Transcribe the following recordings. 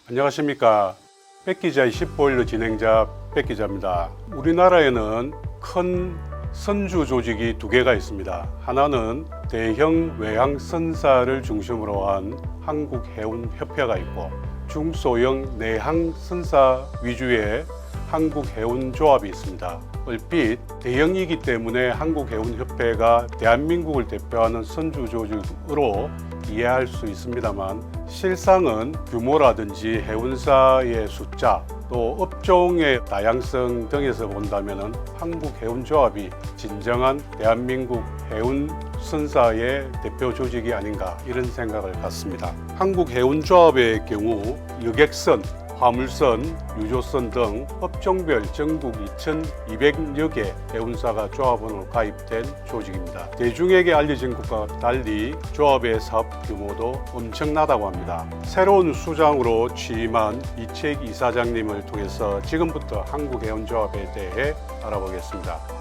안녕하십니까. 백기자의 10보일러 진행자 백기자입니다. 우리나라에는 큰 선주 조직이 두 개가 있습니다. 하나는 대형 외항 선사를 중심으로 한 한국해운협회가 있고, 중소형 내항 선사 위주의 한국해운조합이 있습니다. 얼핏 대형이기 때문에 한국해운협회가 대한민국을 대표하는 선주 조직으로 이해할 수 있습니다만, 실상은 규모라든지 해운사의 숫자, 또 업종의 다양성 등에서 본다면 한국해운조합이 진정한 대한민국 해운선사의 대표 조직이 아닌가, 이런 생각을 갖습니다. 한국해운조합의 경우 여객선, 화물선, 유조선 등 업종별 전국 2,200여 개 해운사가 조합원으로 가입된 조직입니다. 대중에게 알려진 것과 달리 조합의 사업 규모도 엄청나다고 합니다. 새로운 수장으로 취임한 이채익 이사장님을 통해서 지금부터 한국해운조합에 대해 알아보겠습니다.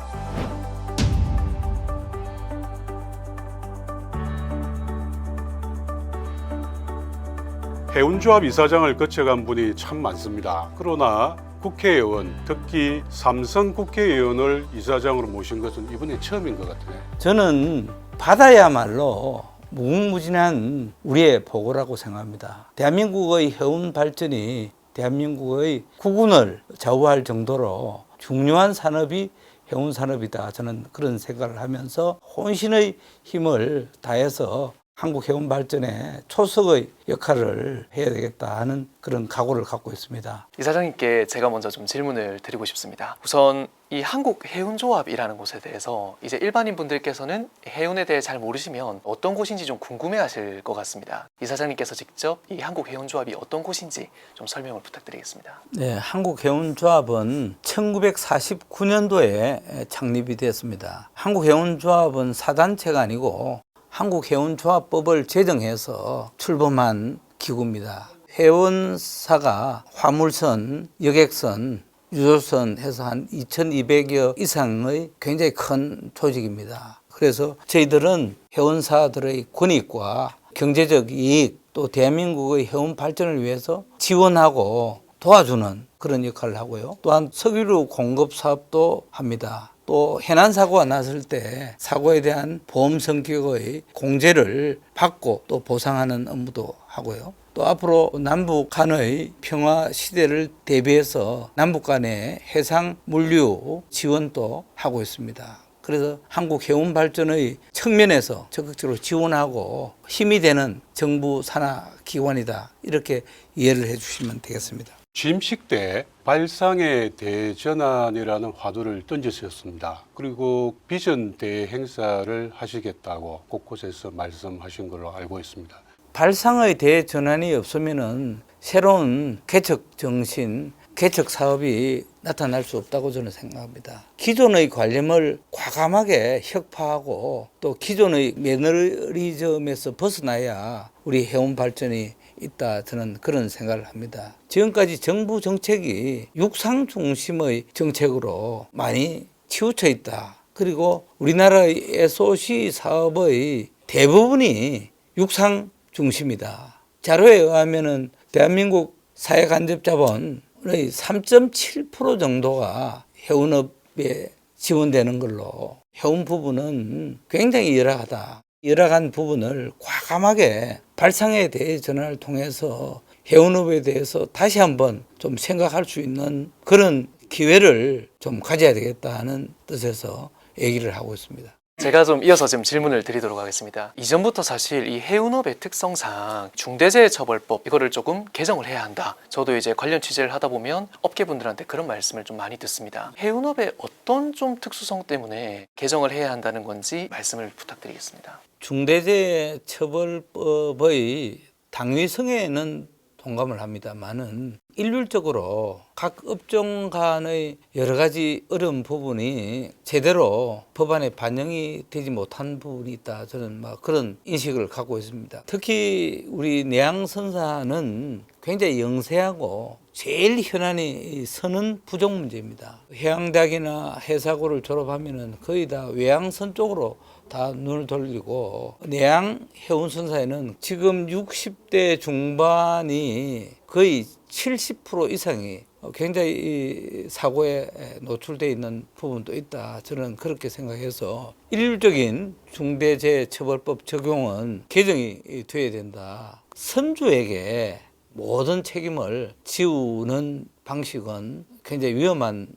해운조합 이사장을 거쳐간 분이 참 많습니다. 그러나 국회의원, 특히 삼선 국회의원을 이사장으로 모신 것은 이번이 처음인 것 같아요. 저는 바다야말로 무궁무진한 우리의 보고라고 생각합니다. 대한민국의 해운 발전이 대한민국의 국운을 좌우할 정도로 중요한 산업이 해운 산업이다. 저는 그런 생각을 하면서 혼신의 힘을 다해서 한국 해운 발전에 초석의 역할을 해야 되겠다 하는 그런 각오를 갖고 있습니다. 이사장님께 제가 먼저 좀 질문을 드리고 싶습니다. 우선 이 한국해운조합이라는 곳에 대해서 이제 일반인 분들께서는 해운에 대해 잘 모르시면 어떤 곳인지 좀 궁금해하실 것 같습니다. 이사장님께서 직접 이 한국해운조합이 어떤 곳인지 좀 설명을 부탁드리겠습니다. 네, 한국해운조합은 1949년도에 창립이 됐습니다. 한국해운조합은 사단체가 아니고 한국해운조합법을 제정해서 출범한 기구입니다. 해운사가 화물선, 여객선, 유조선 해서 한 2,200여 이상의 굉장히 큰 조직입니다. 그래서 저희들은 해운사들의 권익과 경제적 이익, 또 대한민국의 해운 발전을 위해서 지원하고 도와주는 그런 역할을 하고요. 또한 석유류 공급 사업도 합니다. 또 해난 사고가 났을 때 사고에 대한 보험 성격의 공제를 받고 또 보상하는 업무도 하고요. 또 앞으로 남북 간의 평화 시대를 대비해서 남북 간의 해상 물류 지원도 하고 있습니다. 그래서 한국 해운 발전의 측면에서 적극적으로 지원하고 힘이 되는 정부 산하 기관이다, 이렇게 이해를 해주시면 되겠습니다. 취임식 때 발상의 대전환이라는 화두를 던지셨습니다. 그리고 비전 대행사를 하시겠다고 곳곳에서 말씀하신 걸로 알고 있습니다. 발상의 대전환이 없으면은 새로운 개척 정신, 개척 사업이 나타날 수 없다고 저는 생각합니다. 기존의 관념을 과감하게 혁파하고 또 기존의 매너리즘에서 벗어나야 우리 해운 발전이 있다, 저는 그런 생각을 합니다. 지금까지 정부 정책이 육상 중심의 정책으로 많이 치우쳐 있다. 그리고 우리나라의 SOC 사업의 대부분이 육상 중심이다. 자료에 의하면은 대한민국 사회간접자본의 3.7% 정도가 해운업에 지원되는 걸로, 해운 부분은 굉장히 열악하다. 열악한 부분을 과감하게 발상에 대해 전환을 통해서 해운업에 대해서 다시 한번 좀 생각할 수 있는 그런 기회를 좀 가져야 되겠다 하는 뜻에서 얘기를 하고 있습니다. 제가 좀 이어서 좀 질문을 드리도록 하겠습니다. 이전부터 사실 이 해운업의 특성상 중대재해처벌법 이거를 조금 개정을 해야 한다. 저도 이제 관련 취재를 하다 보면 업계분들한테 그런 말씀을 좀 많이 듣습니다. 해운업의 어떤 좀 특수성 때문에 개정을 해야 한다는 건지 말씀을 부탁드리겠습니다. 중대재해처벌법의 당위성에는 동감을 합니다만은 일률적으로 각 업종 간의 여러 가지 어려운 부분이 제대로 법안에 반영이 되지 못한 부분이 있다, 저는 그런 인식을 갖고 있습니다. 특히 우리 내항선사는 굉장히 영세하고 제일 현안이 선은 부족 문제입니다. 해양대학이나 해사고를 졸업하면은 거의 다 외항선 쪽으로 다 눈을 돌리고 내양 해운선사에는 지금 60대 중반이 거의 70% 이상이 굉장히 이 사고에 노출되어 있는 부분도 있다. 저는 그렇게 생각해서 일률적인 중대재해처벌법 적용은 개정이 돼야 된다. 선주에게 모든 책임을 지우는 방식은 굉장히 위험한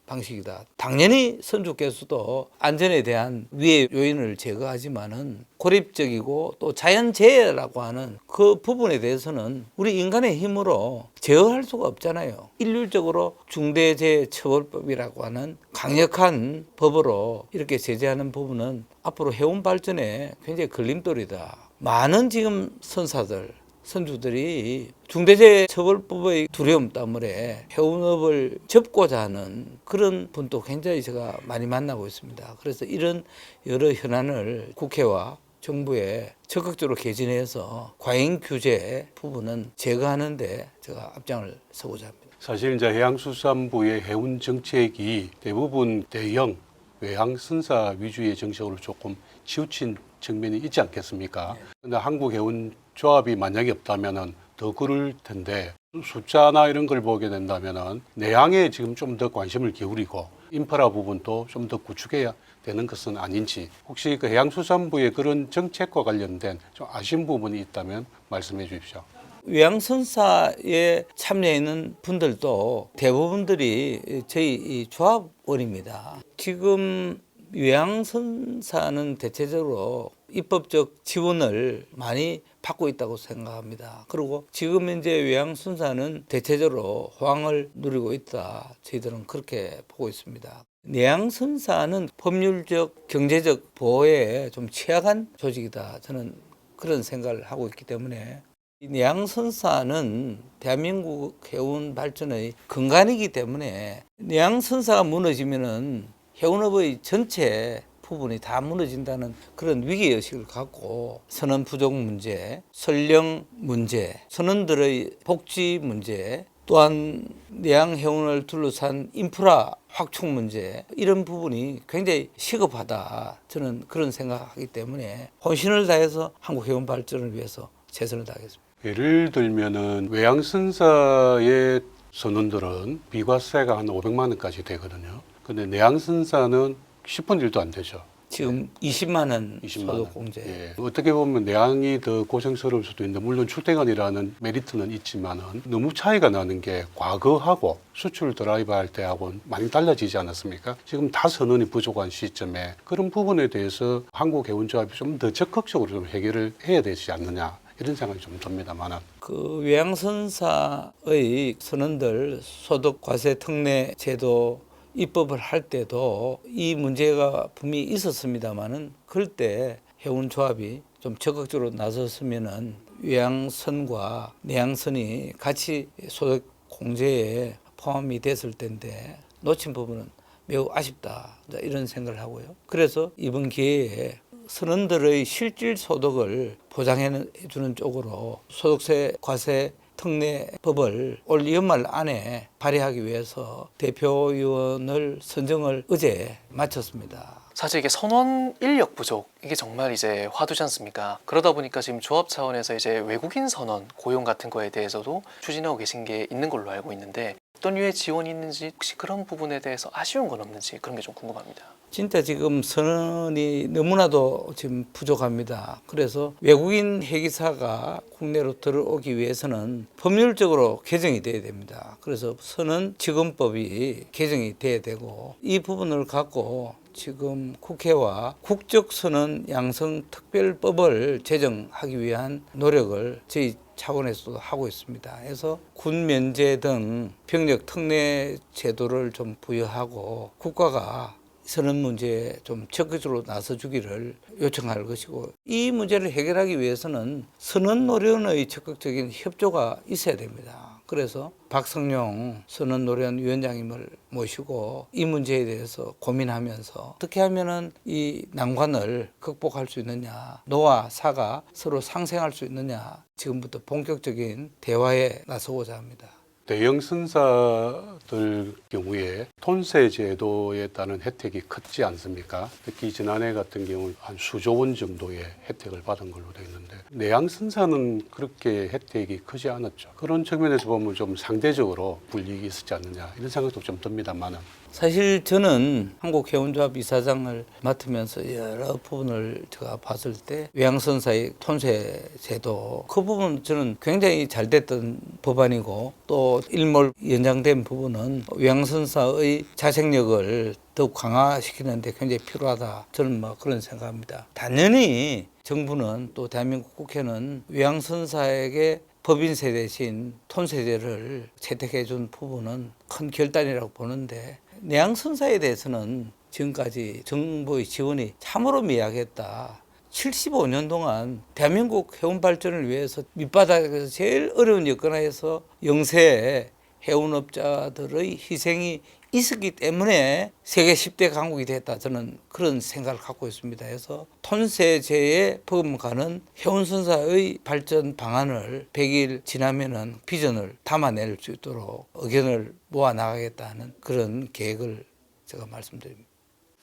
방식이다. 당연히 선주께서도 안전에 대한 위해 요인을 제거하지만은 고립적이고 또 자연재해라고 하는 그 부분에 대해서는 우리 인간의 힘으로 제어할 수가 없잖아요. 일률적으로 중대재해처벌법이라고 하는 강력한 법으로 이렇게 제재하는 부분은 앞으로 해운 발전에 굉장히 걸림돌이다. 많은 지금 선사들 선주들이 중대재해처벌법의 두려움 때문에 해운업을 접고자 하는 그런 분도 굉장히 제가 많이 만나고 있습니다. 그래서 이런 여러 현안을 국회와 정부에 적극적으로 개진해서 과잉 규제 부분은 제거하는 데 제가 앞장을 서고자 합니다. 사실 이제 해양수산부의 해운 정책이 대부분 대형 외항 선사 위주의 정책으로 조금 치우친 측면이 있지 않겠습니까? 근데 한국해운조합이 만약에 없다면은 더 그럴 텐데 숫자나 이런 걸 보게 된다면은 내양에 지금 좀 더 관심을 기울이고 인프라 부분도 좀 더 구축해야 되는 것은 아닌지 혹시 그 해양수산부의 그런 정책과 관련된 좀 아쉬운 부분이 있다면 말씀해 주십시오. 외양선사에 참여해 있는 분들도 대부분들이 저희 이 조합원입니다. 지금 외양선사는 대체적으로 입법적 지원을 많이 받고 있다고 생각합니다. 그리고 지금 이제 외양선사는 대체적으로 호황을 누리고 있다. 저희들은 그렇게 보고 있습니다. 내양선사는 법률적, 경제적 보호에 좀 취약한 조직이다. 저는 그런 생각을 하고 있기 때문에 이 내양선사는 대한민국 해운 발전의 근간이기 때문에 내양선사가 무너지면은 해운업의 전체 부분이 다 무너진다는 그런 위기의식을 갖고 선원 부족 문제, 선령 문제, 선원들의 복지 문제, 또한 내양해운을 둘러싼 인프라 확충 문제 이런 부분이 굉장히 시급하다. 저는 그런 생각하기 때문에 혼신을 다해서 한국 해운 발전을 위해서 최선을 다하겠습니다. 예를 들면은 외양선사의 선원들은 비과세가 한 500만 원까지 되거든요. 근데 내양선사는 10분 1도 안 되죠. 지금 20만 원 20만 소득 원. 공제. 예. 어떻게 보면 내양이 더 고생스러울 수도 있는데 물론 출퇴근이라는 메리트는 있지만은 너무 차이가 나는 게 과거하고 수출 드라이브 할 때하고 많이 달라지지 않았습니까? 지금 다 선원이 부족한 시점에 그런 부분에 대해서 한국해운조합이 좀 더 적극적으로 좀 해결을 해야 되지 않느냐 이런 생각이 좀 듭니다만은. 그 외양선사의 선원들 소득 과세 특례 제도 입법을 할 때도 이 문제가 분명히 있었습니다만은 그럴 때 해운조합이 좀 적극적으로 나섰으면은 외양선과 내양선이 같이 소득 공제에 포함이 됐을 텐데 놓친 부분은 매우 아쉽다 이런 생각을 하고요. 그래서 이번 기회에 선원들의 실질 소득을 보장해 주는 쪽으로 소득세 과세 특례법을 올 연말 안에 발의하기 위해서 대표위원을 선정을 어제 마쳤습니다. 사실 이게 선원 인력 부족 이게 정말 이제 화두지 않습니까? 그러다 보니까 지금 조합 차원에서 이제 외국인 선원 고용 같은 거에 대해서도 추진하고 계신 게 있는 걸로 알고 있는데 어떤 류의 지원이 있는지 혹시 그런 부분에 대해서 아쉬운 건 없는지 그런 게 좀 궁금합니다. 진짜 지금 선원이 너무나도 지금 부족합니다. 그래서 외국인 해기사가 국내로 들어오기 위해서는 법률적으로 개정이 돼야 됩니다. 그래서 선원 직원법이 개정이 돼야 되고 이 부분을 갖고 지금 국회와 국적선언 양성 특별법을 제정하기 위한 노력을 저희 차원에서도 하고 있습니다. 그래서 군 면제 등 병력 특례 제도를 좀 부여하고 국가가 선언 문제에 좀 적극적으로 나서주기를 요청할 것이고 이 문제를 해결하기 위해서는 선언 노련의 적극적인 협조가 있어야 됩니다. 그래서 박성용 선언 노련 위원장님을 모시고 이 문제에 대해서 고민하면서 어떻게 하면은 이 난관을 극복할 수 있느냐, 노와 사가 서로 상생할 수 있느냐 지금부터 본격적인 대화에 나서고자 합니다. 대형 선사들 경우에 톤세 제도에 따른 혜택이 컸지 않습니까? 특히 지난해 같은 경우 한 수조 원 정도의 혜택을 받은 걸로 되어 있는데 내양 선사는 그렇게 혜택이 크지 않았죠. 그런 측면에서 보면 좀 상대적으로 불이익이 있었지 않느냐 이런 생각도 좀 듭니다만은. 사실 저는 한국해운조합 이사장을 맡으면서 여러 부분을 제가 봤을 때 외양선사의 톤세 제도 그 부분 저는 굉장히 잘 됐던 법안이고 또 일몰 연장된 부분은 외양선사의 자생력을 더욱 강화시키는데 굉장히 필요하다. 저는 뭐 그런 생각합니다. 당연히 정부는 또 대한민국 국회는 외양선사에게 법인세 대신 톤세제를 채택해 준 부분은 큰 결단이라고 보는데 내양선사에 대해서는 지금까지 정부의 지원이 참으로 미약했다. 75년 동안 대한민국 해운 발전을 위해서 밑바닥에서 제일 어려운 여건하에서 영세 해운업자들의 희생이 있었기 때문에 세계 10대 강국이 됐다. 저는 그런 생각을 갖고 있습니다. 해서 톤세제에 포함가는 해운선사의 발전 방안을 100일 지나면은 비전을 담아낼 수 있도록 의견을 모아 나가겠다는 그런 계획을 제가 말씀드립니다.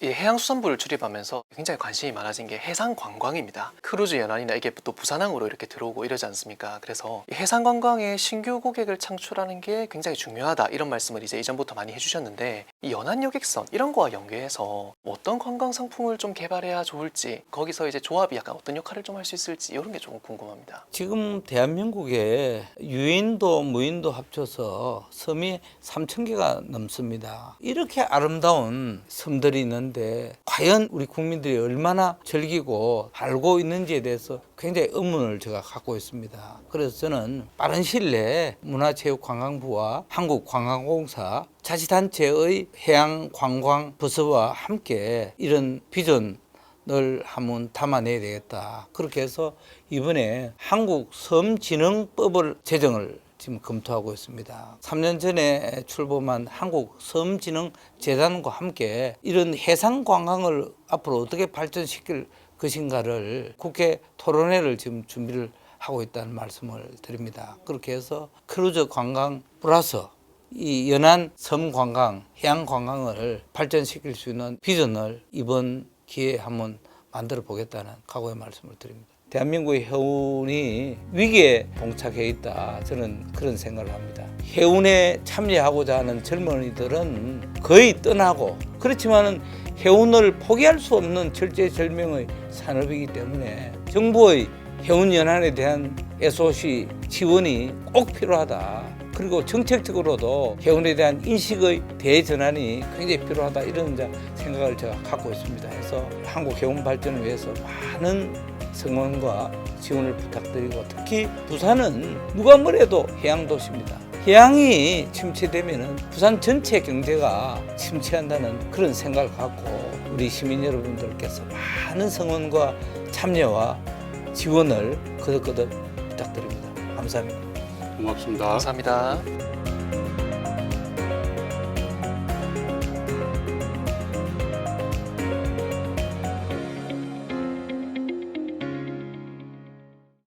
이 해양수산부를 출입하면서 굉장히 관심이 많아진 게 해상관광입니다. 크루즈 연안이나 이게 또 부산항으로 이렇게 들어오고 이러지 않습니까? 그래서 이 해상관광에 신규 고객을 창출하는 게 굉장히 중요하다 이런 말씀을 이제 이전부터 많이 해주셨는데 이 연안 여객선 이런 거와 연계해서 어떤 관광 상품을 좀 개발해야 좋을지 거기서 이제 조합이 약간 어떤 역할을 좀 할 수 있을지 이런 게 조금 궁금합니다. 지금 대한민국에 유인도 무인도 합쳐서 섬이 3,000개가 넘습니다. 이렇게 아름다운 섬들이 있는데 과연 우리 국민들이 얼마나 즐기고 알고 있는지에 대해서 굉장히 의문을 제가 갖고 있습니다. 그래서 저는 빠른 시일 내에 문화체육관광부와 한국관광공사 자치단체의 해양관광부서와 함께 이런 비전을 한번 담아내야 되겠다. 그렇게 해서 이번에 한국섬진흥법을 제정을 지금 검토하고 있습니다. 3년 전에 출범한 한국섬진흥재단과 함께 이런 해상관광을 앞으로 어떻게 발전시킬 것인가를 국회 토론회를 지금 준비를 하고 있다는 말씀을 드립니다. 그렇게 해서 크루즈 관광 플러스 이 연안 섬 관광, 해양 관광을 발전시킬 수 있는 비전을 이번 기회에 한번 만들어 보겠다는 각오의 말씀을 드립니다. 대한민국의 해운이 위기에 봉착해 있다. 저는 그런 생각을 합니다. 해운에 참여하고자 하는 젊은이들은 거의 떠나고 그렇지만은 해운을 포기할 수 없는 절제절명의 산업이기 때문에 정부의 해운 연안에 대한 SOC 지원이 꼭 필요하다. 그리고 정책적으로도 해운에 대한 인식의 대전환이 굉장히 필요하다. 이런 생각을 제가 갖고 있습니다. 그래서 한국 해운 발전을 위해서 많은 성원과 지원을 부탁드리고 특히 부산은 누가 뭐래도 해양도시입니다. 해양이 침체되면 부산 전체 경제가 침체한다는 그런 생각을 갖고 우리 시민 여러분들께서 많은 성원과 참여와 지원을 거듭거듭 부탁드립니다. 감사합니다. 고맙습니다. 감사합니다.